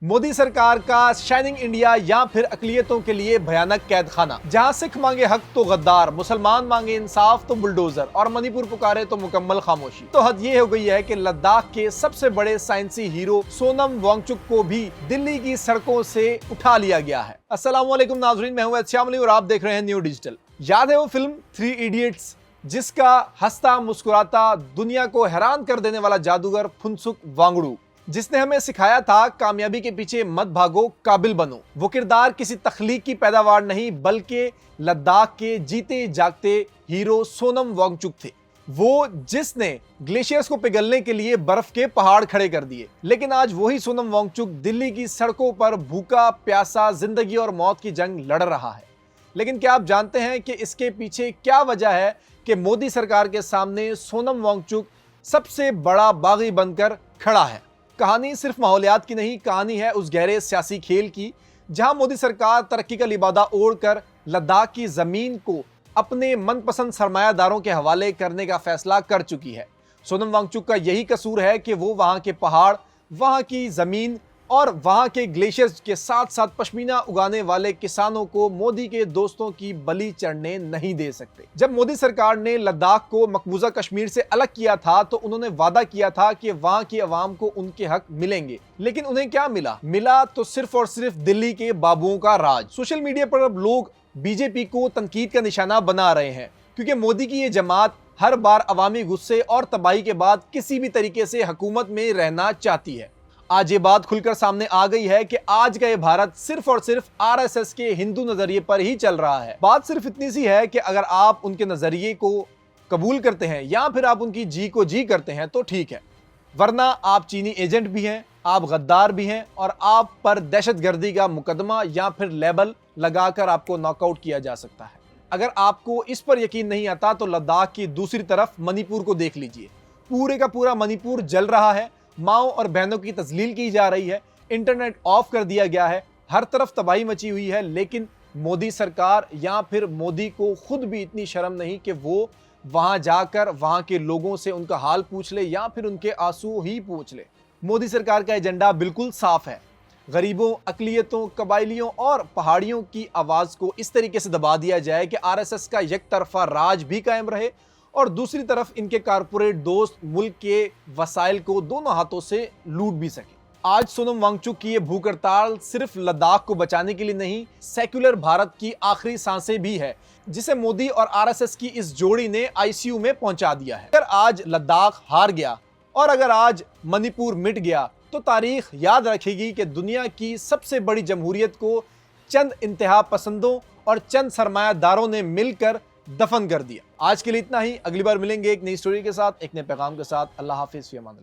मोदी सरकार का shining India या फिर अकलियतों के लिए भयानक कैद खाना, जहां सिख मांगे हक तो गद्दार, मुसलमान मांगे इंसाफ तो बुलडोजर और मणिपुर पुकारे तो मुकम्मल खामोशी। तो हद ये हो गई है कि लद्दाख के सबसे बड़े साइंसी हीरो सोनम वांगचुक को भी दिल्ली की सड़कों से उठा लिया गया है। अस्सलाम वालेकुम नाज़रीन, मैं हूं श्यामली और आप देख रहे हैं न्यू डिजिटल। याद है वो फिल्म 3 इडियट्स, जिसका हंसता मुस्कुराता दुनिया को हैरान कर देने वाला जादूगर फुनसुक वांगडू, जिसने हमें सिखाया था कामयाबी के पीछे मत भागो, काबिल बनो। वो किरदार किसी तख्लीक की पैदावार नहीं बल्कि लद्दाख के जीते जागते हीरो सोनम वांगचुक थे। वो जिसने ग्लेशियर्स को पिघलने के लिए बर्फ के पहाड़ खड़े कर दिए। लेकिन आज वही सोनम वांगचुक दिल्ली की सड़कों पर भूखा प्यासा जिंदगी और मौत की जंग लड़ रहा है। लेकिन क्या आप जानते हैं कि इसके पीछे क्या वजह है कि मोदी सरकार के सामने सोनम वांगचुक सबसे बड़ा बागी बनकर खड़ा है? कहानी सिर्फ माहौलियात की नहीं, कहानी है उस गहरे सियासी खेल की जहां मोदी सरकार तरक्की का लिबादा ओढ़कर लद्दाख की जमीन को अपने मनपसंद सरमायादारों के हवाले करने का फैसला कर चुकी है। सोनम वांगचुक का यही कसूर है कि वो वहां के पहाड़, वहां की जमीन और वहां के ग्लेशियर्स के साथ साथ पश्मीना उगाने वाले किसानों को मोदी के दोस्तों की बलि चढ़ने नहीं दे सकते। जब मोदी सरकार ने लद्दाख को मकबूजा कश्मीर से अलग किया था तो उन्होंने वादा किया था कि वहां की आवाम को उनके हक मिलेंगे, लेकिन उन्हें क्या मिला? मिला तो सिर्फ और सिर्फ दिल्ली के बाबुओं का राज। सोशल मीडिया पर अब लोग बीजेपी को तनकीद का निशाना बना रहे हैं क्योंकि मोदी की ये जमात हर बार अवामी गुस्से और तबाही के बाद किसी भी तरीके से हुकूमत में रहना चाहती है। आज ये बात खुलकर सामने आ गई है कि आज का ये भारत सिर्फ और सिर्फ आरएसएस के हिंदू नजरिए पर ही चल रहा है। बात सिर्फ इतनी सी है कि अगर आप उनके नजरिए को कबूल करते हैं या फिर आप उनकी जी को जी करते हैं तो ठीक है, वरना आप चीनी एजेंट भी हैं, आप गद्दार भी हैं और आप पर दहशतगर्दी का मुकदमा या फिर लेबल लगाकर आपको नॉकआउट किया जा सकता है। अगर आपको इस पर यकीन नहीं आता तो लद्दाख की दूसरी तरफ मणिपुर को देख लीजिए। पूरे का पूरा मणिपुर जल रहा है, माओ और बहनों की तजलील की जा रही है, इंटरनेट ऑफ कर दिया गया है, हर तरफ तबाही मची हुई है। लेकिन मोदी सरकार या फिर मोदी को खुद भी इतनी शर्म नहीं कि वो वहां जाकर वहां के लोगों से उनका हाल पूछ ले या फिर उनके आंसू ही पूछ ले। मोदी सरकार का एजेंडा बिल्कुल साफ है, गरीबों, अकलियतों, कबाइलियों और पहाड़ियों की आवाज को इस तरीके से दबा दिया जाए कि आरएसएस का एक तरफा राज भी कायम रहे और दूसरी तरफ इनके कारपोरेट दोस्त मुल्क के वसाइल को दोनों हाथों से लूट भी सके। आज सोनम वांगचुक की ये भूख हड़ताल सिर्फ लद्दाख को बचाने के लिए नहीं, सेक्युलर भारत की आखिरी सांसें भी है, जिसे मोदी और आरएसएस की इस जोड़ी ने आईसीयू में पहुंचा दिया है। अगर आज लद्दाख हार गया और अगर आज मणिपुर मिट गया तो तारीख याद रखेगी कि दुनिया की सबसे बड़ी जमहूरियत को चंद इंतहा पसंदों और चंद सरमायादारों ने मिलकर दफन कर दिया। आज के लिए इतना ही। अगली बार मिलेंगे एक नई स्टोरी के साथ, एक नए पैगाम के साथ। अल्लाह हाफिज़, फ़ी अमान अल्लाह।